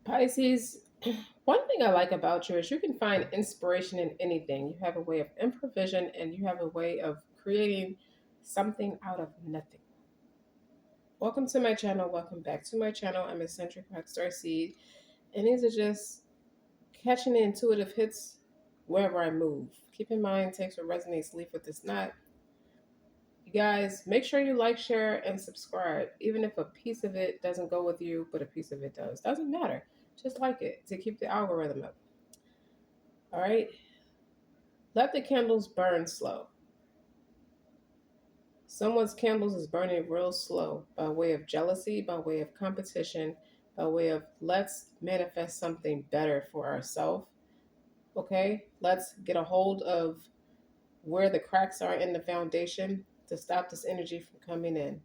Pisces, one thing I like about you is you can find inspiration in anything. You have a way of improvisation and you have a way of creating something out of nothing. Welcome to my channel. Welcome back to my channel. I'm eccentric RockStar'Seed, and these are just catching the intuitive hits wherever I move. Keep in mind, takes what resonates, leave what does not. You guys, make sure you like, share, and subscribe. Even if a piece of it doesn't go with you, but a piece of it does. Doesn't matter. Just like it to keep the algorithm up. All right? Let the candles burn slow. Someone's candles is burning real slow by way of jealousy, by way of competition, by way of let's manifest something better for ourselves. Okay? Let's get a hold of where the cracks are in the foundation to stop this energy from coming in.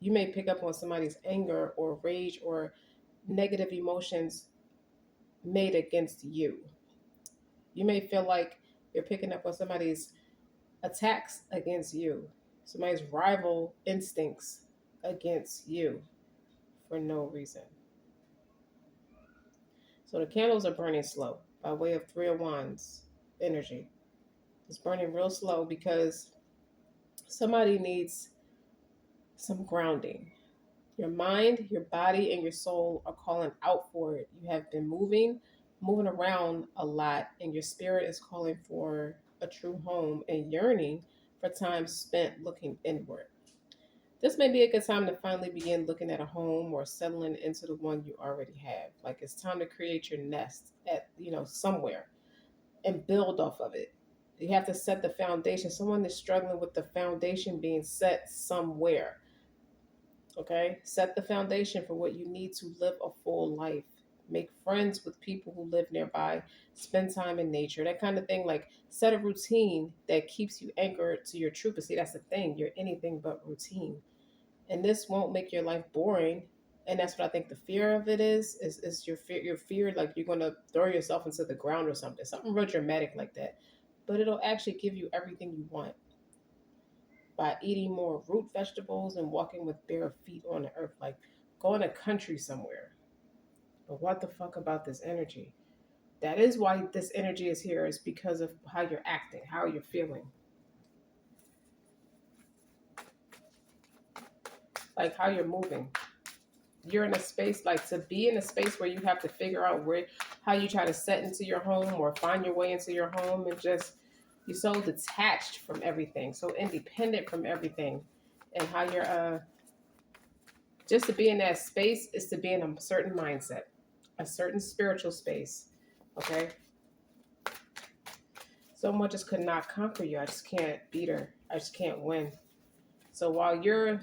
You may pick up on somebody's anger or rage or negative emotions made against you. You may feel like you're picking up on somebody's attacks against you, somebody's rival instincts against you for no reason. So the candles are burning slow by way of Three of Wands energy. It's burning real slow because somebody needs some grounding. Your mind, your body, and your soul are calling out for it. You have been moving around a lot, and your spirit is calling for a true home and yearning for time spent looking inward. This may be a good time to finally begin looking at a home or settling into the one you already have. Like it's time to create your nest at, somewhere and build off of it. You have to set the foundation. Someone is struggling with the foundation being set somewhere. Okay? Set the foundation for what you need to live a full life. Make friends with people who live nearby. Spend time in nature. That kind of thing. Like set a routine that keeps you anchored to your truth. But see, that's the thing. You're anything but routine, and this won't make your life boring. And that's what I think the fear of it is your fear like you're going to throw yourself into the ground or something real dramatic like that. But it'll actually give you everything you want by eating more root vegetables and walking with bare feet on the earth, like going to country somewhere. But what the fuck about this energy? That is why this energy is here, is because of how you're acting, how you're feeling, like how you're moving. You're in a space, like to be in a space where you have to figure out how you try to set into your home or find your way into your home, and just you're so detached from everything, so independent from everything. And how you're just to be in that space is to be in a certain mindset, a certain spiritual space. Okay, someone just could not conquer you. I just can't beat her. I just can't win. So while you're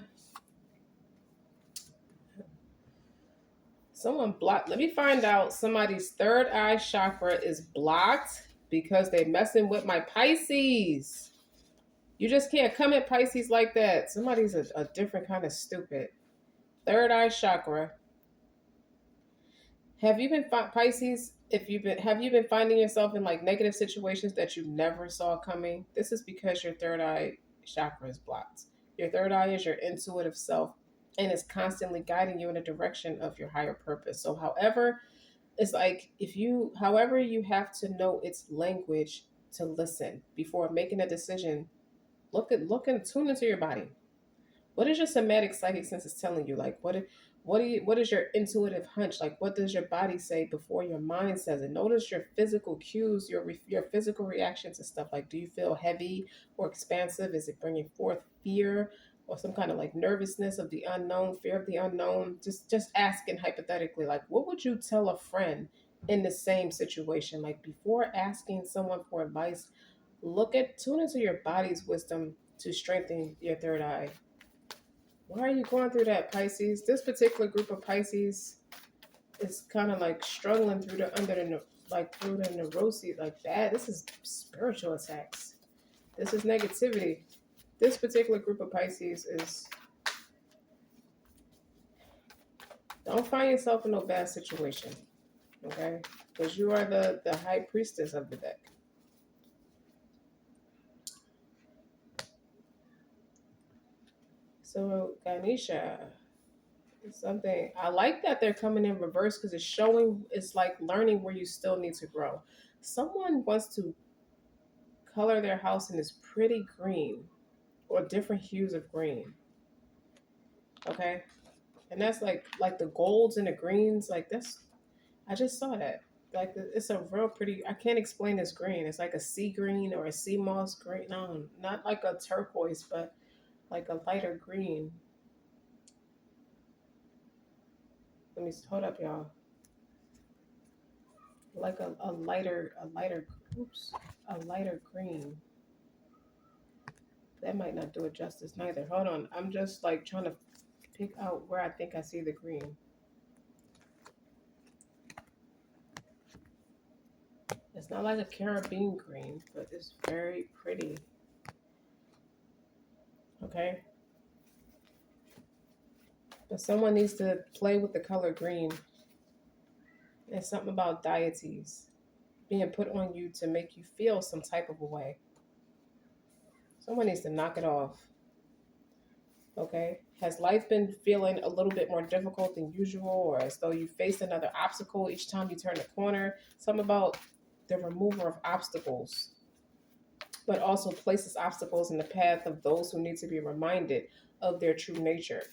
someone blocked. Let me find out somebody's third eye chakra is blocked because they messing with my Pisces. You just can't come at Pisces like that. Somebody's a different kind of stupid. Third eye chakra. Have you been Pisces? If you've been, have you been finding yourself in like negative situations that you never saw coming? This is because your third eye chakra is blocked. Your third eye is your intuitive self, and it's constantly guiding you in the direction of your higher purpose. So, however, it's like however, you have to know its language to listen before making a decision. Look and tune into your body. What is your somatic psychic sense telling you? Like what is your intuitive hunch? Like what does your body say before your mind says it? Notice your physical cues, your physical reactions to stuff. Like do you feel heavy or expansive? Is it bringing forth fear or some kind of like nervousness of the unknown, fear of the unknown? Just asking hypothetically, like what would you tell a friend in the same situation? Like before asking someone for advice, tune into your body's wisdom to strengthen your third eye. Why are you going through that, Pisces? This particular group of Pisces is kind of like struggling through through the neuroses like that. This is spiritual attacks. This is negativity. This particular group of Pisces is, don't find yourself in no bad situation, okay? Because you are the high priestess of the deck. So Ganesha, Something I like that they're coming in reverse because it's showing, it's like learning where you still need to grow. Someone wants to color their house in this pretty green or different hues of green. Okay. And that's like the golds and the greens. Like that's, I just saw that. Like it's a real pretty. I can't explain this green. It's like a sea green or a sea moss green. No, not like a turquoise, but like a lighter green. Let me hold up, y'all. Like a lighter. Oops, a lighter green. That might not do it justice neither. Hold on. I'm just like trying to pick out where I think I see the green. It's not like a carabine green, but it's very pretty. Okay. But someone needs to play with the color green. It's something about deities being put on you to make you feel some type of a way. Someone needs to knock it off. Okay. Has life been feeling a little bit more difficult than usual, or as though you faced another obstacle each time you turn a corner? Something about the remover of obstacles, but also places obstacles in the path of those who need to be reminded of their true nature.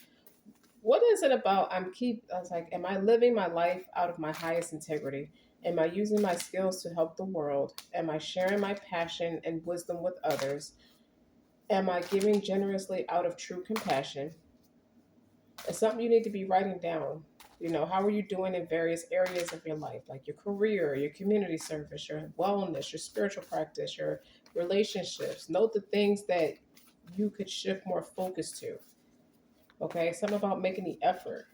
What is it about? I was like, am I living my life out of my highest integrity? Am I using my skills to help the world? Am I sharing my passion and wisdom with others? Am I giving generously out of true compassion? It's something you need to be writing down. You know, how are you doing in various areas of your life, like your career, your community service, your wellness, your spiritual practice, your relationships? Note the things that you could shift more focus to. Okay, something about making the effort.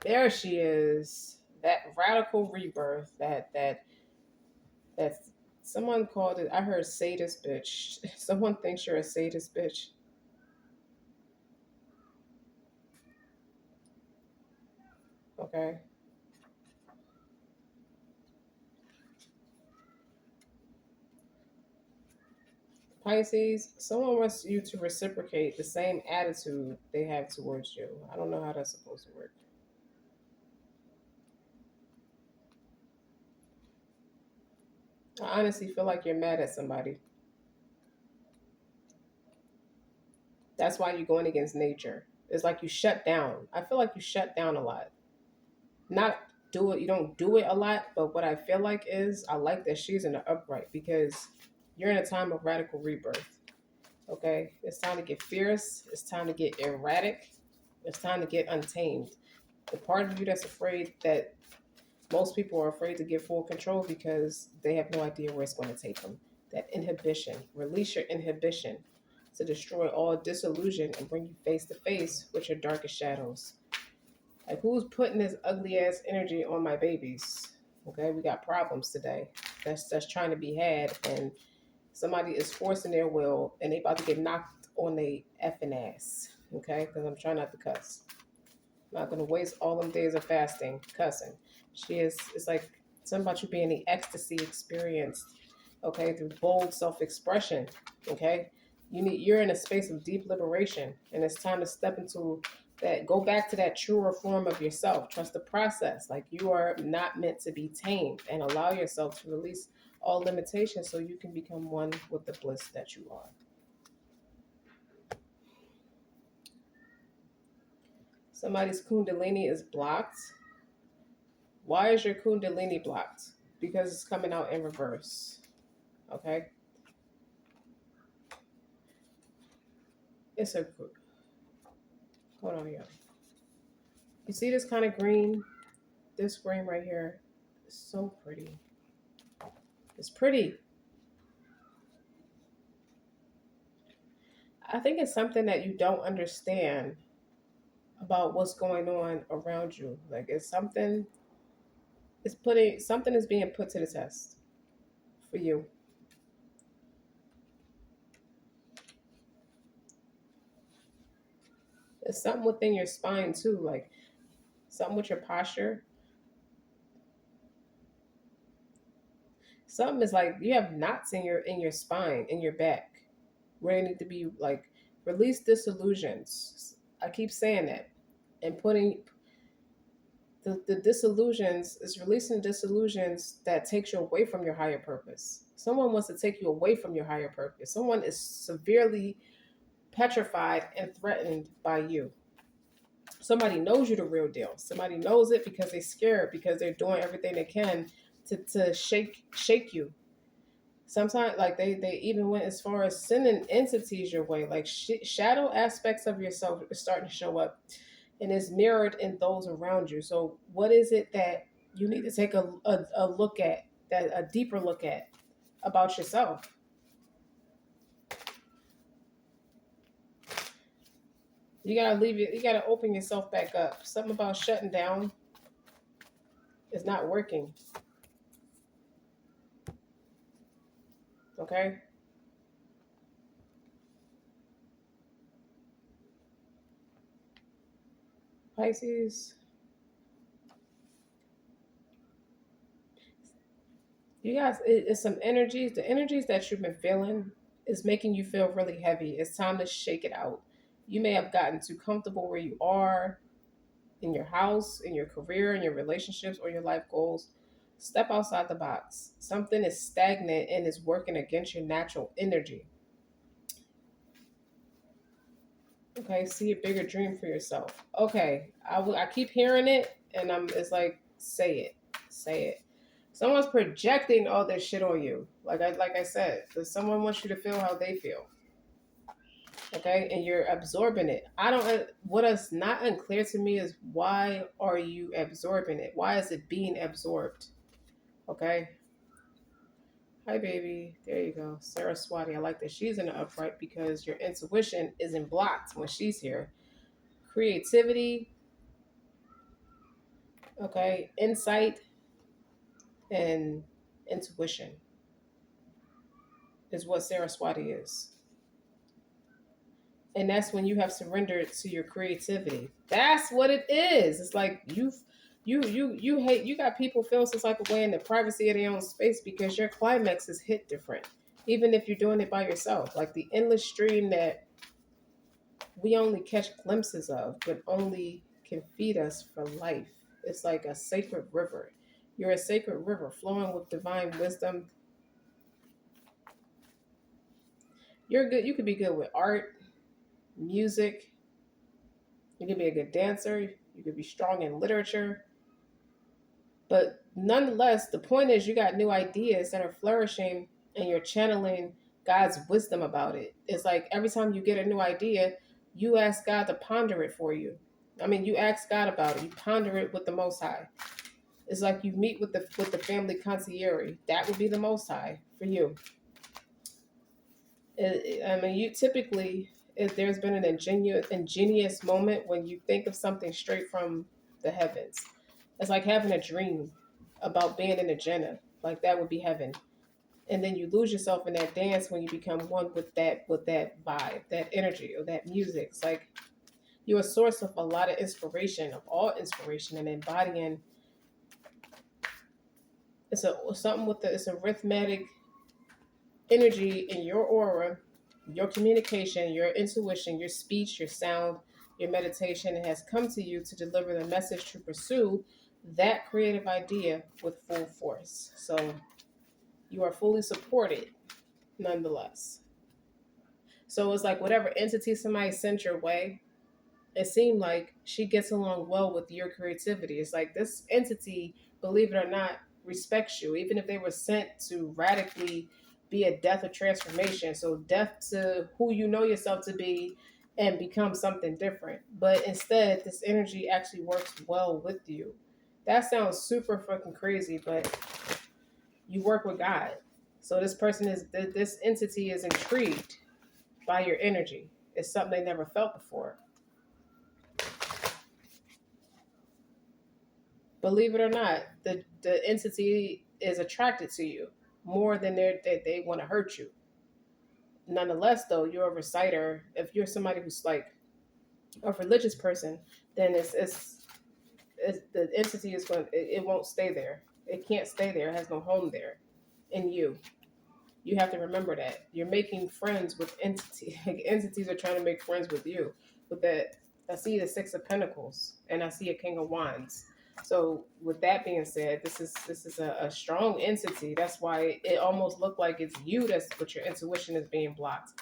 There she is. That radical rebirth. That someone called it. I heard sadist bitch. Someone thinks you're a sadist bitch. Okay. Pisces, someone wants you to reciprocate the same attitude they have towards you. I don't know how that's supposed to work. I honestly feel like you're mad at somebody. That's why you're going against nature. It's like you shut down. I feel like you shut down a lot. Not do it, you don't do it a lot, but what I feel like is I like that she's in the upright because you're in a time of radical rebirth. Okay? It's time to get fierce. It's time to get erratic. It's time to get untamed. The part of you that's afraid, that most people are afraid to give full control because they have no idea where it's going to take them. That inhibition, release your inhibition to destroy all disillusion and bring you face to face with your darkest shadows. Like, who's putting this ugly ass energy on my babies? Okay, we got problems today. That's trying to be had, and somebody is forcing their will, and they about to get knocked on their effing ass. Okay, because I'm trying not to cuss. I'm not gonna waste all them days of fasting cussing. She is. It's like something about you being the ecstasy experienced. Okay, through bold self-expression. Okay, you're in a space of deep liberation, and it's time to step into that. Go back to that truer form of yourself. Trust the process. Like, you are not meant to be tamed, and allow yourself to release all limitations so you can become one with the bliss that you are. Somebody's kundalini is blocked. Why is your kundalini blocked? Because it's coming out in reverse. Okay? It's a, hold on, y'all. You see this kind of green? This green right here is so pretty. It's pretty. I think it's something that you don't understand about what's going on around you. Like, it's something, it's putting, something is being put to the test for you. It's something within your spine too. Like, something with your posture. Something is like you have knots in your spine, in your back, where they need to be like release disillusions. I keep saying that. And putting the disillusions is releasing disillusions that takes you away from your higher purpose. Someone wants to take you away from your higher purpose. Someone is severely petrified and threatened by you. Somebody knows you the real deal. Somebody knows it because they're scared, because they're doing everything they can to shake you. Sometimes like they even went as far as sending entities your way, like shadow aspects of yourself are starting to show up, and it's mirrored in those around you. So what is it that you need to take a look at, that a deeper look at about yourself? You gotta leave it. You gotta open yourself back up. Something about shutting down is not working. Okay. Pisces, you guys, it's some energies. The energies that you've been feeling is making you feel really heavy. It's time to shake it out. You may have gotten too comfortable where you are, in your house, in your career, in your relationships, or your life goals. Step outside the box. Something is stagnant and is working against your natural energy. Okay, see a bigger dream for yourself. Okay, I keep hearing it, and it's like say it, say it. Someone's projecting all this shit on you. Like I said, someone wants you to feel how they feel. Okay, and you're absorbing it. I don't. What is not unclear to me is why are you absorbing it? Why is it being absorbed? Okay. Hi, baby. There you go, Saraswati. I like that she's in the upright because your intuition isn't blocked when she's here. Creativity, okay, insight, and intuition is what Saraswati is. And that's when you have surrendered to your creativity. That's what it is. It's like you hate, you got people feeling some type of way in the privacy of their own space because your climax is hit different, even if you're doing it by yourself. Like the endless stream that we only catch glimpses of, but only can feed us for life. It's like a sacred river. You're a sacred river flowing with divine wisdom. You're good. You could be good with art, music. You could be a good dancer. You could be strong in literature. But nonetheless, the point is you got new ideas that are flourishing and you're channeling God's wisdom about it. It's like every time you get a new idea, you ask God to ponder it for you. I mean, you ask God about it. You ponder it with the Most High. It's like you meet with the family concierge. That would be the Most High for you. I mean, you typically, if there's been an ingenious moment when you think of something straight from the heavens. It's like having a dream about being in a Jannah. Like that would be heaven. And then you lose yourself in that dance when you become one with that vibe, that energy, or that music. It's like you're a source of a lot of inspiration, of all inspiration, and embodying. It's a something with the it's a rhythmic energy in your aura, your communication, your intuition, your speech, your sound, your meditation has come to you to deliver the message to pursue that creative idea with full force. So you are fully supported nonetheless. So it's like whatever entity somebody sent your way, it seemed like she gets along well with your creativity. It's like this entity, believe it or not, respects you, even if they were sent to radically be a death of transformation. So death to who you know yourself to be and become something different. But instead, this energy actually works well with you. That sounds super fucking crazy, but you work with God. So this entity is intrigued by your energy. It's something they never felt before. Believe it or not, the entity is attracted to you more than they want to hurt you. Nonetheless, though, you're a reciter. If you're somebody who's like a religious person, then it's the entity is going. It won't stay there. It can't stay there. It has no home there. In you, you have to remember that you're making friends with entities. Like entities are trying to make friends with you. With that, I see the Six of Pentacles and I see a King of Wands. So with that being said, this is a strong entity. That's why it almost looked like it's you. That's what your intuition is being blocked.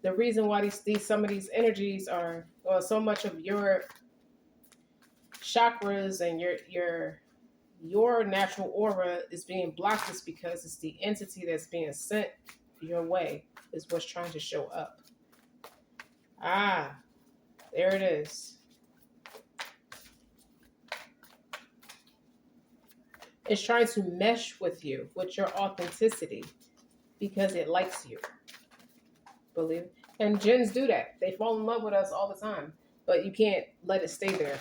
The reason why these some of these energies are, well, so much of your chakras and your natural aura is being blocked is because it's the entity that's being sent your way is what's trying to show up. Ah, there it is. It's trying to mesh with you, with your authenticity, because it likes you. Believe it. And jinns do that. They fall in love with us all the time, but you can't let it stay there.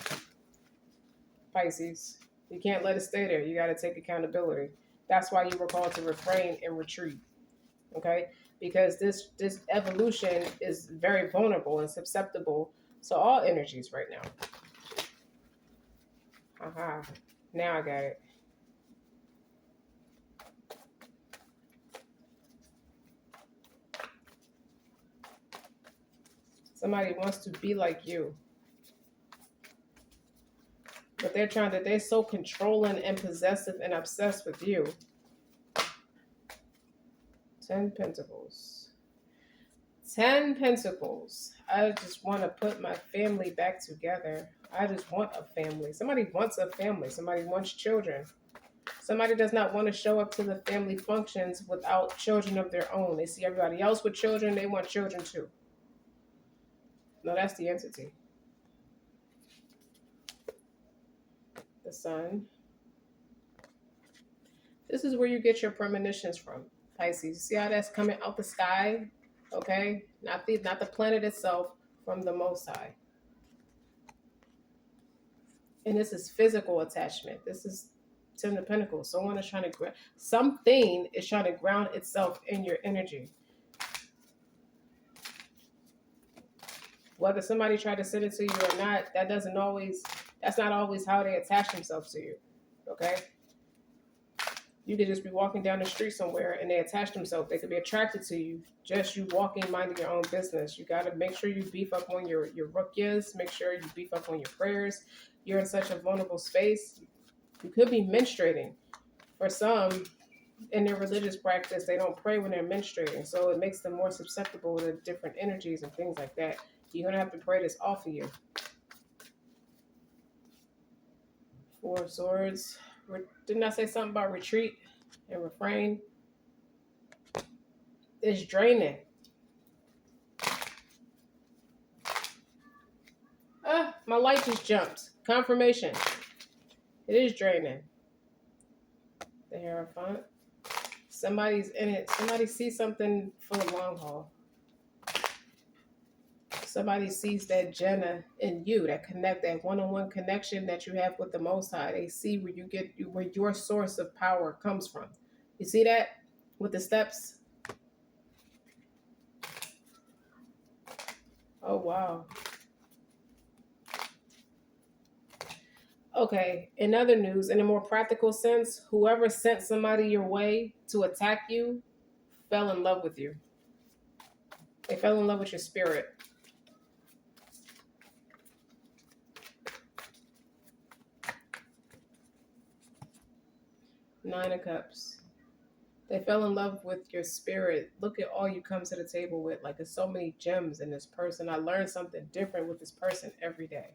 Pisces, you can't let it stay there. You got to take accountability. That's why you were called to refrain and retreat. Okay, because this evolution is very vulnerable and susceptible to all energies right now. Aha, now I got it. Somebody wants to be like you, but they're so controlling and possessive and obsessed with you. 10 Pentacles. 10 Pentacles. I just want to put my family back together. I just want a family. Somebody wants a family. Somebody wants children. Somebody does not want to show up to the family functions without children of their own. They see everybody else with children. They want children too. No, that's the entity. The Sun. This is where you get your premonitions from, Pisces. See how that's coming out the sky? Okay? Not the planet itself, from the Most High. And this is physical attachment. This is Ten of Pentacles. Something is trying to ground itself in your energy. Whether somebody tried to send it to you or not, that's not always how they attach themselves to you. Okay? You could just be walking down the street somewhere and they attach themselves. They could be attracted to you. Just you walking, minding your own business. You got to make sure you beef up on your rukyas. Make sure you beef up on your prayers. You're in such a vulnerable space. You could be menstruating. For some, in their religious practice, they don't pray when they're menstruating. So it makes them more susceptible to different energies and things like that. You're going to have to pray this off of you. 4 of Swords. Didn't I say something about retreat and refrain? It's draining. My light just jumped. Confirmation. It is draining. The Hierophant. Somebody's in it. Somebody sees something for the long haul. Somebody sees that Jenna in you, that one-on-one connection that you have with the Most High. They see where your source of power comes from. You see that with the steps? Oh, wow. Okay, in other news, in a more practical sense, whoever sent somebody your way to attack you fell in love with you. They fell in love with your spirit. Nine of Cups. They fell in love with your spirit. Look at all you come to the table with. Like, there's so many gems in this person. I learn something different with this person every day.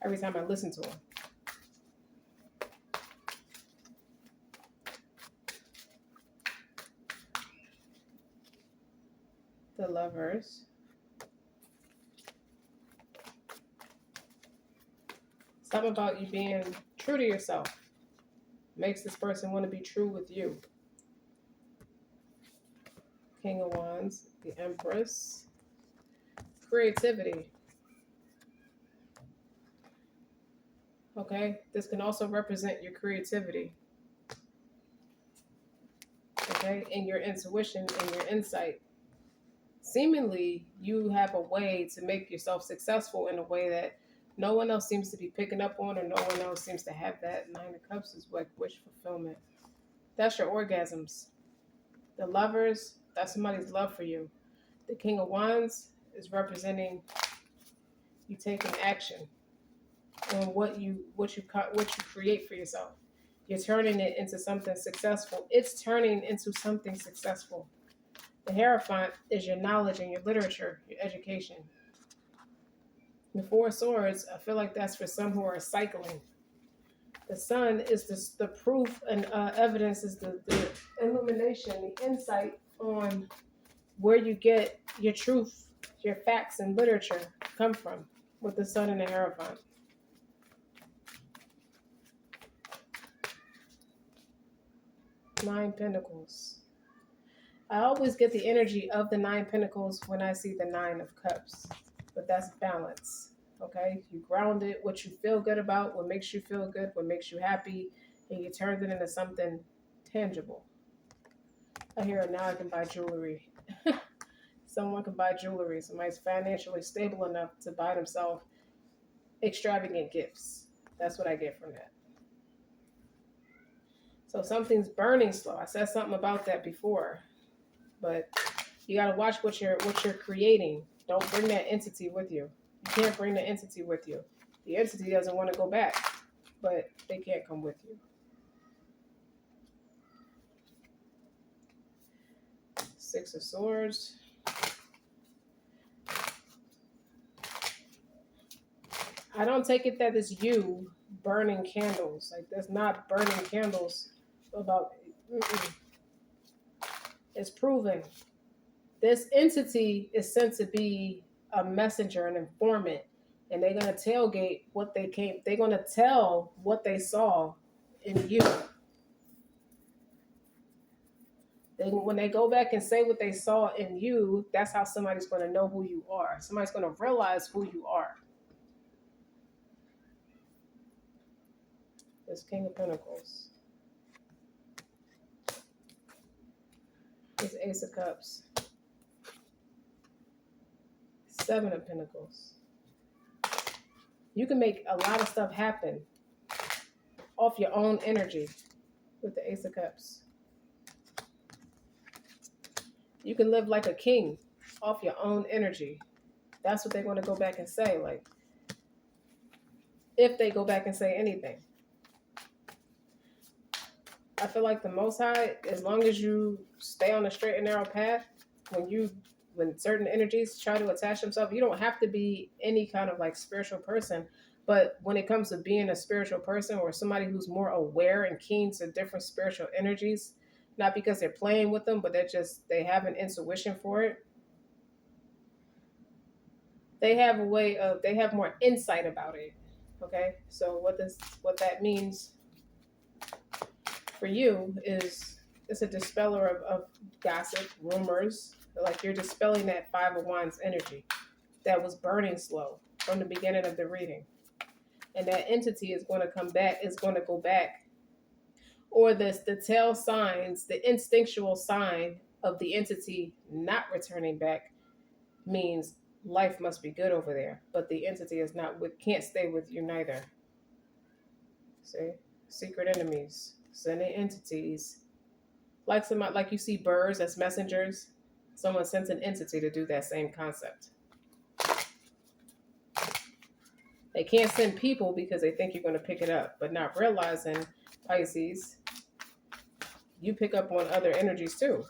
Every time I listen to them. The Lovers. Something about you being true to yourself makes this person want to be true with you. King of Wands, the Empress. Creativity. Okay, this can also represent your creativity. Okay, and your intuition and your insight. Seemingly, you have a way to make yourself successful in a way that No one else seems to be picking up on, or no one else seems to have that. Nine of Cups is like wish fulfillment. That's your orgasms. The Lovers, that's somebody's love for you. The King of Wands is representing you taking action on what you create for yourself. You're turning it into something successful. It's turning into something successful. The Hierophant is your knowledge and your literature, your education. The Four of Swords, I feel like that's for some who are cycling. The Sun is the proof and evidence is the illumination, the insight on where you get your truth, your facts and literature come from with the Sun and the Hierophant. Nine Pentacles. I always get the energy of the Nine Pentacles when I see the Nine of Cups, but that's balance. Okay, you ground it, what you feel good about, what makes you feel good, what makes you happy, and you turn it into something tangible. I hear now I can buy jewelry. Someone can buy jewelry. Somebody's financially stable enough to buy themselves extravagant gifts. That's what I get from that. So something's burning slow. I said something about that before, but you got to watch what you're creating. Don't bring that entity with you. You can't bring the entity with you. The entity doesn't want to go back, but they can't come with you. Six of Swords. I don't take it that it's you burning candles. Like, there's not burning candles about. It's proven. This entity is sent to be a messenger, an informant, and they're gonna tailgate what they came. They're gonna tell what they saw in you. When they go back and say what they saw in you, that's how somebody's gonna know who you are. Somebody's gonna realize who you are. This King of Pentacles. This Ace of Cups. Seven of Pentacles. You can make a lot of stuff happen off your own energy with the Ace of Cups. You can live like a king off your own energy. That's what they're going to go back and say. Like, if they go back and say anything. I feel like the Most High, as long as you stay on the straight and narrow path, when certain energies try to attach themselves, you don't have to be any kind of like spiritual person. But when it comes to being a spiritual person or somebody who's more aware and keen to different spiritual energies, not because they're playing with them, but they have an intuition for it. They have more insight about it. Okay. So what that means for you is it's a dispeller of gossip, rumors. Like, you're dispelling that Five of Wands energy that was burning slow from the beginning of the reading. And that entity is going to come back, is going to go back. Or the tail signs, the instinctual sign of the entity not returning back means life must be good over there. But the entity can't stay with you neither. See? Secret enemies, sending entities. Like you see birds as messengers. Someone sends an entity to do that same concept. They can't send people because they think you're going to pick it up, but not realizing, Pisces, you pick up on other energies too.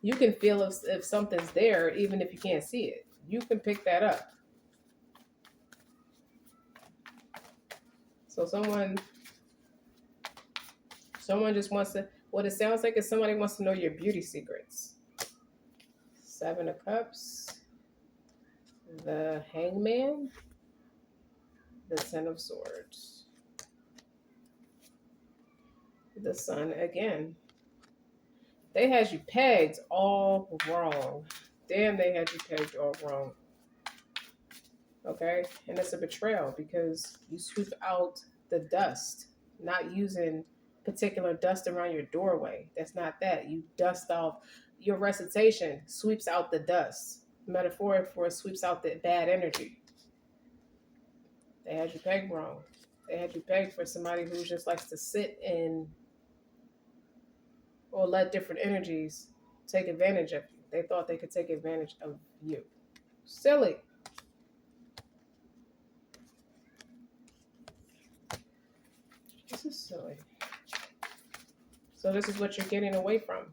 You can feel if something's there, even if you can't see it. You can pick that up. So someone just wants to, what it sounds like is somebody wants to know your beauty secrets. Seven of Cups. The Hangman. The Ten of Swords. The Sun again. They had you pegged all wrong. Damn, they had you pegged all wrong. Okay? And it's a betrayal because you sweep out the dust, not using particular dust around your doorway. That's not that. You dust off. Your recitation sweeps out the dust. metaphoric for it sweeps out the bad energy. They had you pegged wrong. They had you pegged for somebody who just likes to sit in or let different energies take advantage of you. They thought they could take advantage of you. Silly. This is silly. So this is what you're getting away from.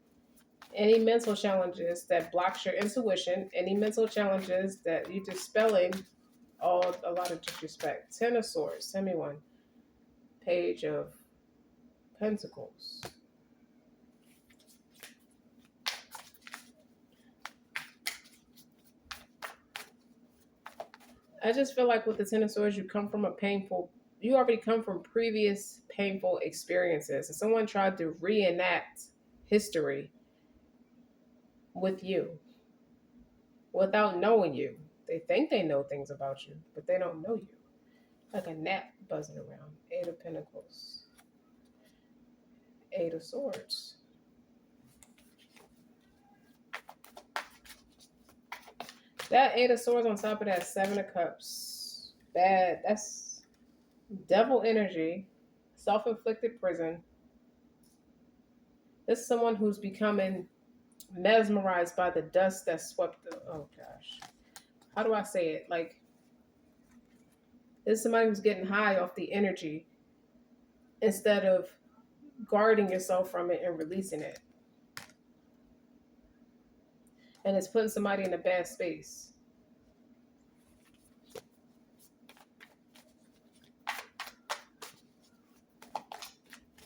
Any mental challenges that blocks your intuition, any mental challenges that you're dispelling, all a lot of disrespect. Ten of Swords, send me one. Page of Pentacles. I just feel like with the Ten of Swords, you already come from previous painful experiences. And someone tried to reenact history with you without knowing you. They think they know things about you, but they don't know you. Like a gnat buzzing around. Eight of Pentacles. Eight of Swords. That Eight of Swords on top of that Seven of Cups. Bad. That's devil energy. Self-inflicted prison. This is someone who's becoming mesmerized by the dust that swept the... Oh, gosh. How do I say it? Like, this is somebody who's getting high off the energy instead of guarding yourself from it and releasing it. And it's putting somebody in a bad space.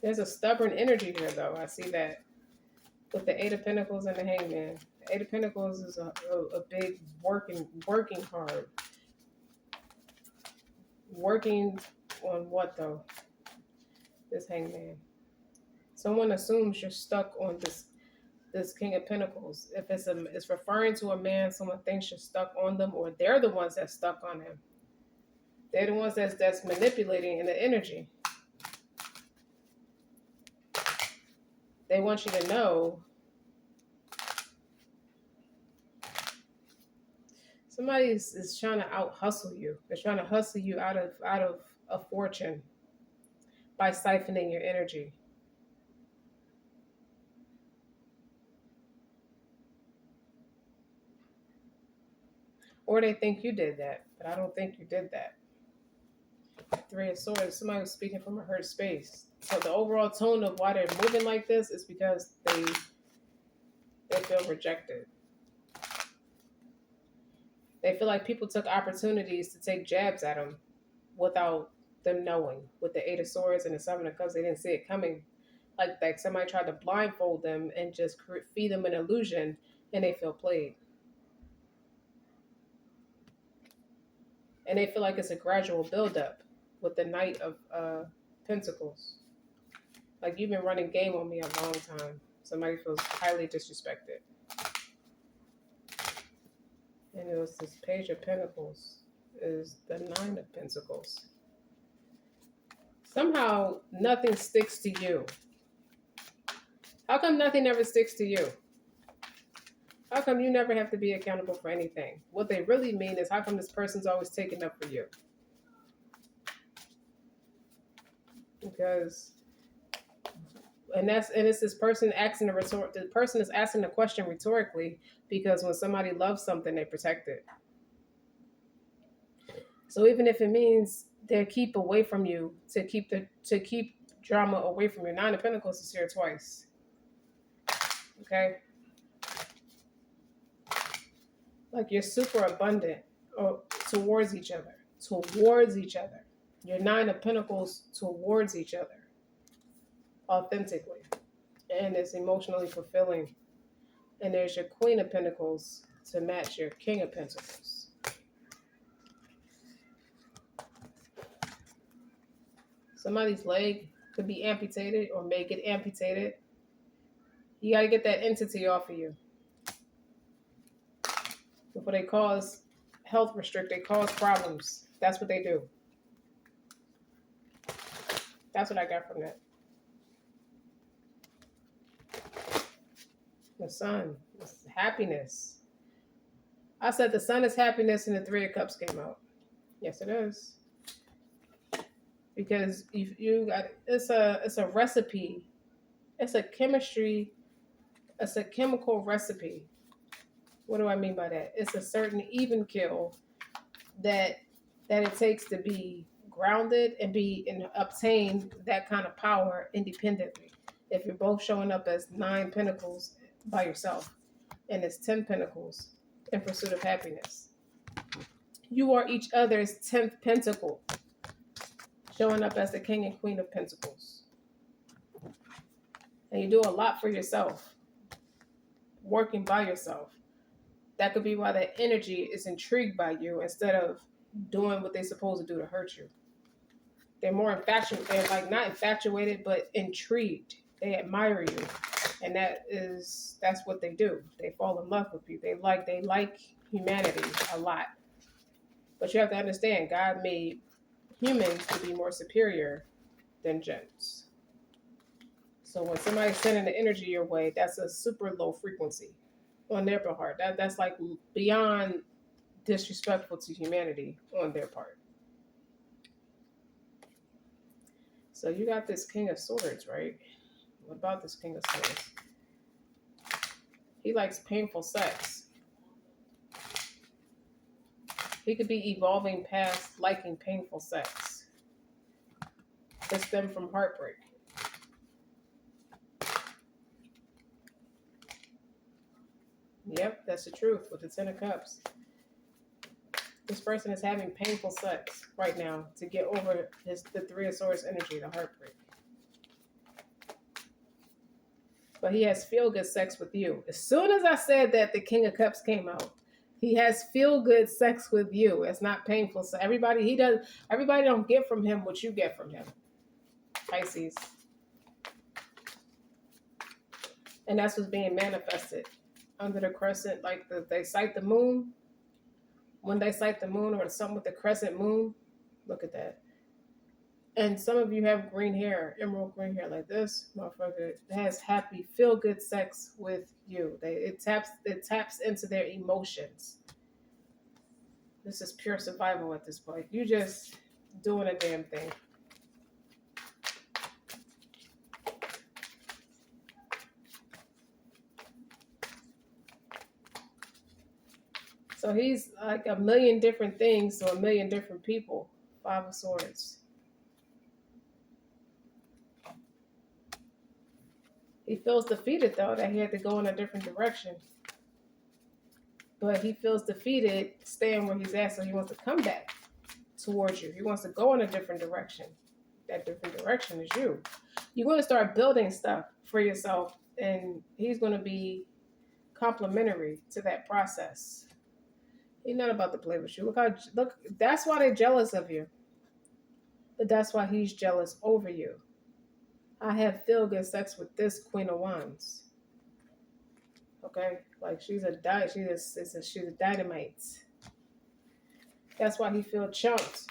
There's a stubborn energy here, though. I see that with the Eight of Pentacles and the Hangman. The Eight of Pentacles is a big working hard. Working on what, though? This Hangman. Someone assumes you're stuck on this King of Pentacles. If it's referring to a man, someone thinks you're stuck on them, or they're the ones that's stuck on him. They're the ones that's manipulating in the energy. They want you to know somebody is trying to out hustle you. They're trying to hustle you out of a fortune by siphoning your energy. Or they think you did that, but I don't think you did that. Three of Swords, somebody was speaking from a hurt space. So the overall tone of why they're moving like this is because they feel rejected. They feel like people took opportunities to take jabs at them without them knowing. With the Eight of Swords and the Seven of Cups, they didn't see it coming. Like somebody tried to blindfold them and just feed them an illusion, and they feel played. And they feel like it's a gradual buildup with the Knight of Pentacles. Like you've been running game on me a long time. Somebody feels highly disrespected. And it was this Page of Pentacles is the Nine of Pentacles. Somehow nothing sticks to you. How come nothing ever sticks to you? How come you never have to be accountable for anything? What they really mean is how come this person's always taking up for you? Because, and it's this person asking the person is asking the question rhetorically because when somebody loves something, they protect it. So even if it means they keep away from you to keep drama away from you. Nine of Pentacles is here twice. Okay. Like you're super abundant towards each other. Your Nine of Pentacles towards each other. Authentically. And it's emotionally fulfilling. And there's your Queen of Pentacles to match your King of Pentacles. Somebody's leg could be amputated or may get amputated. You got to get that entity off of you. Before they cause health restrict, they cause problems. That's what they do. That's what I got from that. The Sun, this happiness. I said the sun is happiness and the Three of Cups came out. Yes, it is. Because you got it's a recipe. It's a chemistry. It's a chemical recipe. What do I mean by that? It's a certain even kill that it takes to be grounded and obtain that kind of power independently. If you're both showing up as 9 pentacles by yourself and it's 10 pentacles in pursuit of happiness, you are each other's 10th pentacle, showing up as the king and queen of pentacles. And you do a lot for yourself, working by yourself. That could be why that energy is intrigued by you instead of doing what they're supposed to do to hurt you. They're more infatuated. They're like not infatuated, but intrigued. They admire you, and that's what they do. They fall in love with you. They like humanity a lot. But you have to understand, God made humans to be more superior than gens. So when somebody's sending the energy your way, that's a super low frequency on their part. That's like beyond disrespectful to humanity on their part. So you got this King of Swords, right? What about this King of Swords? He likes painful sex. He could be evolving past liking painful sex. It stems from heartbreak. Yep, that's the truth with the 10 of Cups. This person is having painful sex right now to get over the Three of Swords energy, the heartbreak. But he has feel-good sex with you. As soon as I said that, the King of Cups came out. He has feel-good sex with you. It's not painful. So everybody don't get from him what you get from him. Pisces. And that's what's being manifested under the crescent. Like they sight the moon. When they sight the moon or something with the crescent moon, look at that. And some of you have green hair, emerald green hair like this. Motherfucker has happy, feel-good sex with you. It taps into their emotions. This is pure survival at this point. You just doing a damn thing. So he's like a million different things to a million different people. 5 of Swords. He feels defeated, though, that he had to go in a different direction. But he feels defeated staying where he's at, so he wants to come back towards you. He wants to go in a different direction. That different direction is you. You're going to start building stuff for yourself, and he's going to be complimentary to that process. He's not about to play with you. Look, that's why they're jealous of you. But that's why he's jealous over you. I have feel-good sex with this Queen of Wands. Okay? Like she's a dynamite. That's why he feels chunked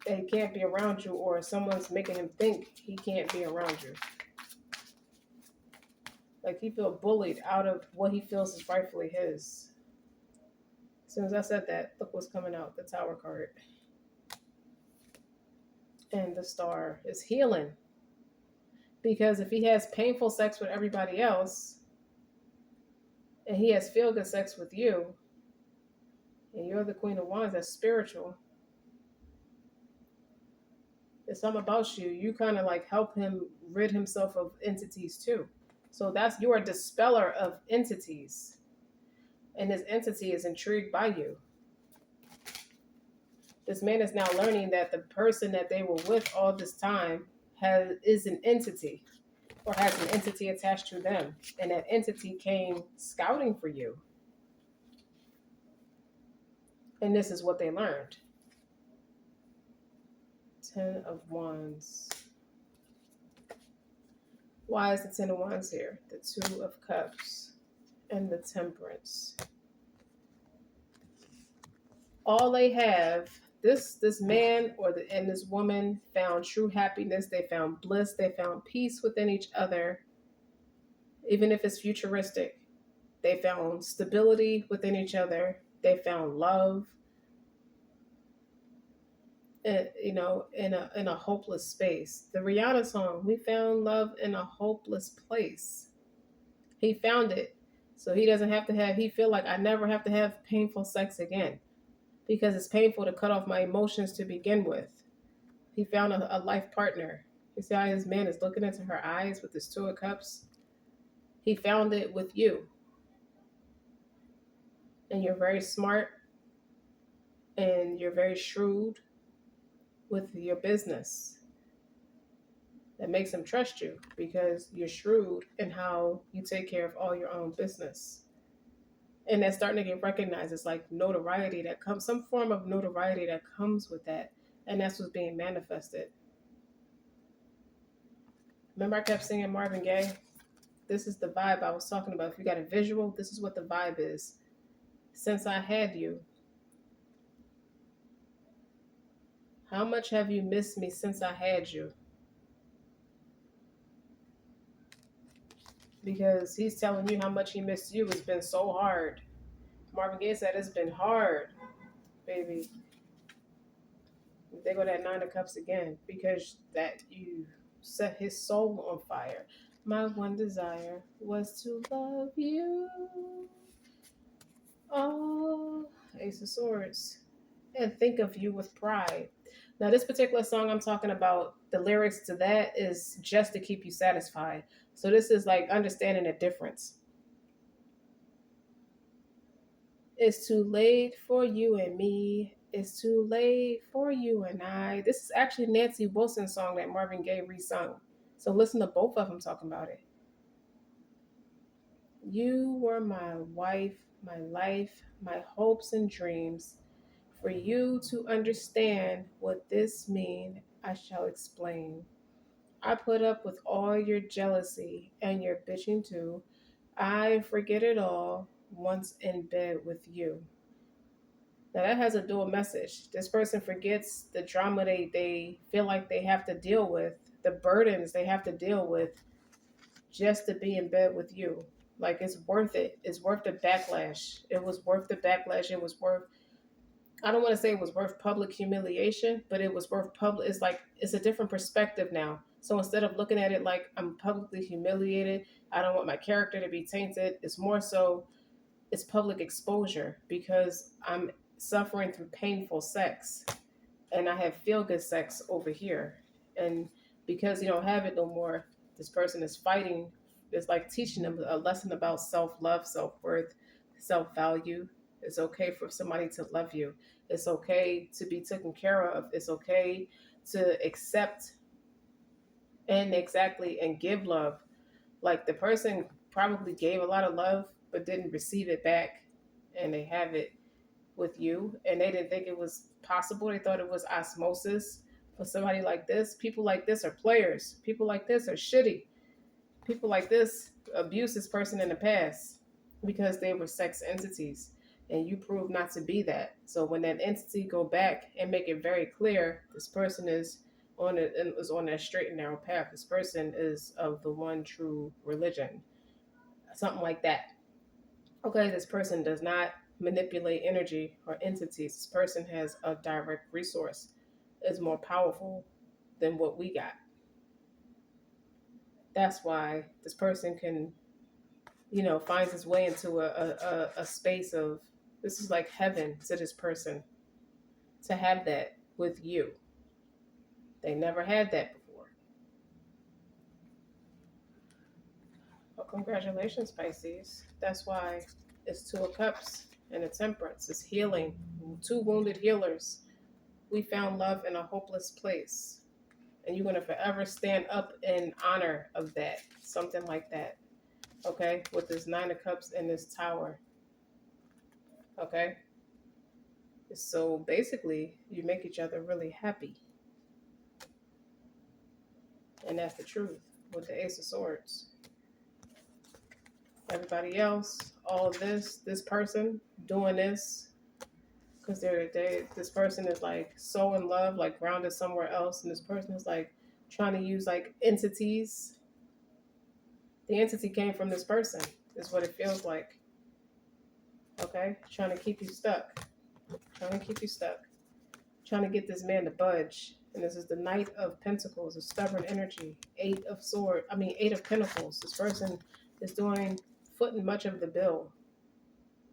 that he can't be around you, or someone's making him think he can't be around you. Like he feels bullied out of what he feels is rightfully his. As soon as I said that, look what's coming out, the Tower card. And the Star is healing. Because if he has painful sex with everybody else, and he has feel-good sex with you, and you're the Queen of Wands, that's spiritual. There's something about you. You kind of like help him rid himself of entities too. So you are a dispeller of entities. And this entity is intrigued by you. This man is now learning that the person that they were with all this time is an entity, or has an entity attached to them. And that entity came scouting for you. And this is what they learned. 10 of Wands. Why is the 10 of Wands here? The 2 of Cups and the Temperance. All they have, this man and this woman found true happiness. They found bliss. They found peace within each other, even if it's futuristic. They found stability within each other. They found love, in a hopeless space. The Rihanna song, "We Found Love in a Hopeless Place." He found it, so he doesn't have to have. He feel like, I never have to have painful sex again because it's painful to cut off my emotions to begin with. He found a life partner. You see how his man is looking into her eyes with his two of cups. He found it with you, and you're very smart and you're very shrewd with your business. That makes him trust you because you're shrewd in how you take care of all your own business. And that's starting to get recognized. It's like notoriety that comes, some form of notoriety that comes with that. And that's what's being manifested. Remember, I kept singing Marvin Gaye? This is the vibe I was talking about. If you got a visual, this is what the vibe is. Since I had you, how much have you missed me since I had you? Because he's telling you how much he missed you. It's been so hard. Marvin Gaye said it's been hard, baby. They go that Nine of Cups again because that you set his soul on fire. My one desire was to love you. Oh, Ace of Swords. And think of you with pride. Now, this particular song I'm talking about, the lyrics to that is just to keep you satisfied. So this is like understanding the difference. It's too late for you and me. It's too late for you and I. This is actually Nancy Wilson's song that Marvin Gaye resung. So listen to both of them talking about it. You were my wife, my life, my hopes and dreams. For you to understand what this mean, I shall explain. I put up with all your jealousy and your bitching too. I forget it all once in bed with you. Now that has a dual message. This person forgets the drama they feel like they have to deal with, the burdens they have to deal with just to be in bed with you. Like it's worth it. It's worth the backlash. It was worth the backlash. It was worth, I don't want to say it was worth public humiliation, but it was worth public. It's like, it's a different perspective now. So instead of looking at it like I'm publicly humiliated, I don't want my character to be tainted. It's more so it's public exposure because I'm suffering through painful sex and I have feel good sex over here. And because you don't have it no more, this person is fighting. It's like teaching them a lesson about self love, self worth, self value. It's okay for somebody to love you. It's okay to be taken care of. It's okay to accept and give love. Like the person probably gave a lot of love but didn't receive it back, and they have it with you, and they didn't think it was possible. They thought it was osmosis. For somebody like this, people like this are players. People like this are shitty. People like this abused this person in the past because they were sex entities, and you prove not to be that. So when that entity go back and make it very clear, this person is on that straight and narrow path. This person is of the one true religion, something like that. Okay, this person does not manipulate energy or entities. This person has a direct resource, is more powerful than what we got. That's why this person can, finds his way into a space of, this is like heaven to this person to have that with you. They never had that before. Well, congratulations, Pisces. That's why it's Two of Cups and a Temperance. It's healing. Two wounded healers. We found love in a hopeless place. And you're going to forever stand up in honor of that. Something like that. Okay? With this Nine of Cups and this Tower. Okay? So basically, you make each other really happy. And that's the truth with the Ace of Swords. Everybody else, all of this person doing this, because this person is like so in love, like grounded somewhere else, and this person is like trying to use like entities. The entity came from this person, is what it feels like. Okay? Trying to keep you stuck. Trying to keep you stuck. Trying to get this man to budge. And this is the Knight of Pentacles, a stubborn energy. Eight of Pentacles. This person is footing much of the bill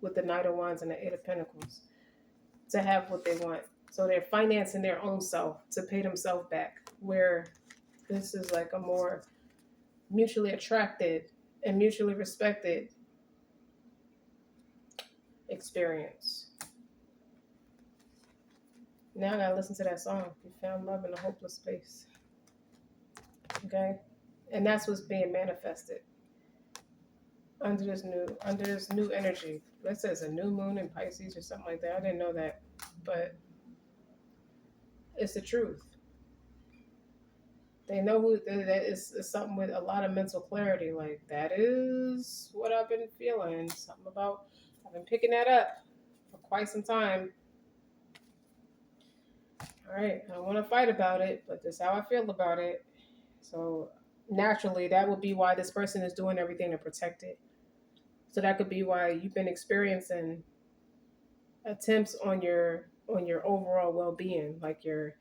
with the Knight of Wands and the Eight of Pentacles to have what they want. So they're financing their own self to pay themselves back. Where this is like a more mutually attracted and mutually respected experience. Now I gotta listen to that song. You found love in a hopeless space. Okay? And that's what's being manifested under this new energy. That says a new moon in Pisces or something like that. I didn't know that. But it's the truth. They know that is something with a lot of mental clarity. Like, that is what I've been feeling. Something about, I've been picking that up for quite some time. All right, I don't want to fight about it, but this is how I feel about it. So naturally, that would be why this person is doing everything to protect it. So that could be why you've been experiencing attempts on your overall well-being, like your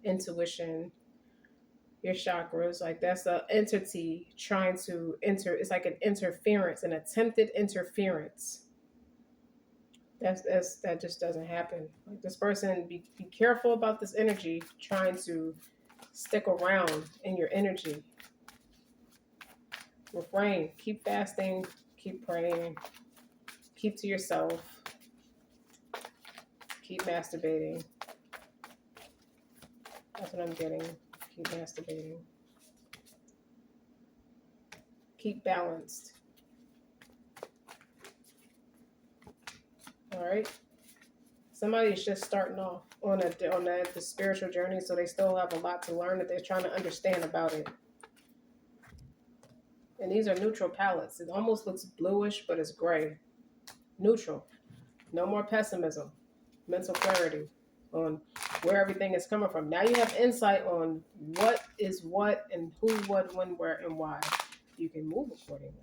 intuition, your chakras. Like, that's the entity trying to enter. It's like an interference, an attempted interference. That just doesn't happen. Like, this person, be careful about this energy trying to stick around in your energy. Refrain. Keep fasting. Keep praying. Keep to yourself. Keep masturbating. That's what I'm getting. Keep masturbating. Keep balanced. All right. Somebody's just starting off on the spiritual journey, so they still have a lot to learn that they're trying to understand about it. And these are neutral palettes. It almost looks bluish, but it's gray. Neutral. No more pessimism. Mental clarity on where everything is coming from. Now you have insight on what is what and who, what, when, where, and why. You can move accordingly.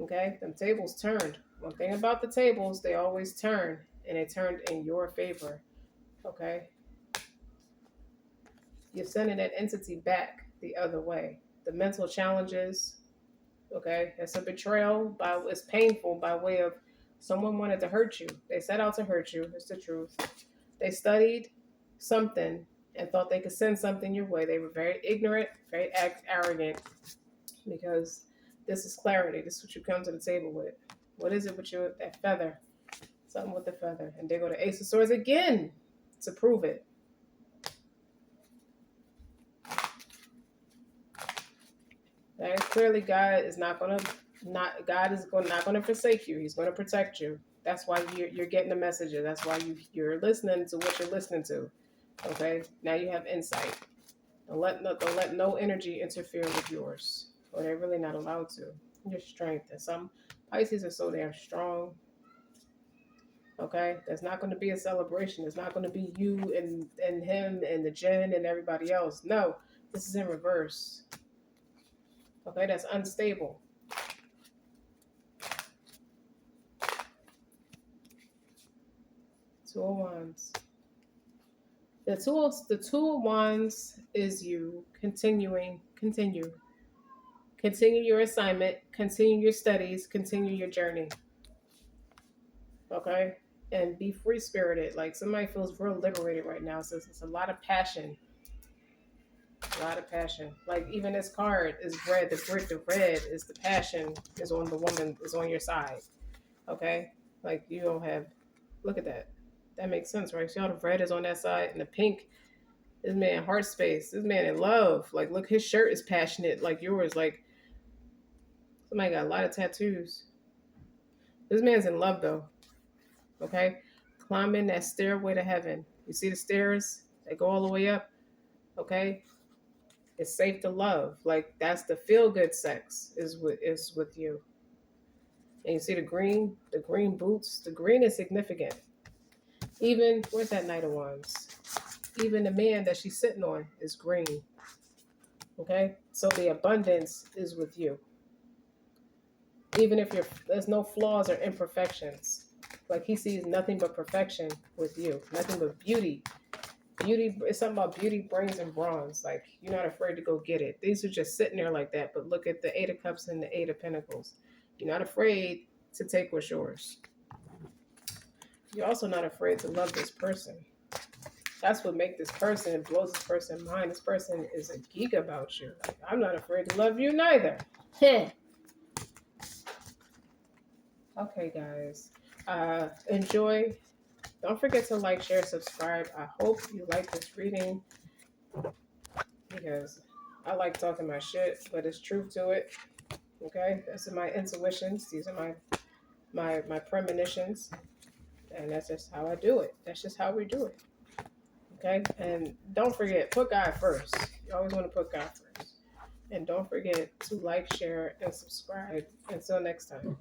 Okay? Them tables turned. One thing about the tables, they always turn. And they turned in your favor. Okay? You're sending that entity back the other way. The mental challenges, okay? It's a betrayal. It's painful by way of someone wanted to hurt you. They set out to hurt you. It's the truth. They studied something and thought they could send something your way. They were very ignorant, very arrogant, because this is clarity. This is what you come to the table with. What is it with you? That feather. Something with the feather. And they go to Ace of Swords again to prove it. Okay? Clearly, God is not going to forsake you. He's going to protect you. That's why you're getting the messages. That's why you're listening to what you're listening to. Okay? Now you have insight. Don't let no energy interfere with yours. Or they're really not allowed to. Your strength. And some Pisces are so damn strong. Okay? There's not going to be a celebration. It's not going to be you and him and the Jinn and everybody else. No. This is in reverse. Okay? That's unstable. Two of Wands. The two of Wands is you continue your assignment, continue your studies, continue your journey. Okay? And be free-spirited. Like, somebody feels real liberated right now. So it's a lot of passion. A lot of passion. Like, even this card is red. The red is the passion is on the woman, is on your side. Okay? Like, you don't have, look at that. That makes sense, right? See how the red is on that side and the pink, this man heart space, this man in love. Like, look, his shirt is passionate like yours. Like, somebody got a lot of tattoos. This man's in love though. Okay? Climbing that stairway to heaven. You see the stairs? They go all the way up. Okay? It's safe to love. Like, that's the feel-good sex is with you. And you see the green boots. The green is significant. Even, where's that Knight of Wands? Even the man that she's sitting on is green. Okay? So the abundance is with you. Even if there's no flaws or imperfections. Like he sees nothing but perfection with you, nothing but beauty. Beauty, it's something about beauty, brains, and bronze. Like you're not afraid to go get it. These are just sitting there like that. But look at the Eight of Cups and the Eight of Pentacles. You're not afraid to take what's yours. You're also not afraid to love this person. That's what makes this person, it blows this person mind. This person is a geek about you. Like, I'm not afraid to love you neither. Okay, guys. Enjoy. Don't forget to like, share, subscribe. I hope you like this reading because I like talking my shit, but it's truth to it. Okay, these are my intuitions. These are my premonitions, and that's just how I do it. That's just how we do it. Okay, and don't forget, put God first. You always want to put God first, and don't forget to like, share, and subscribe. Until next time.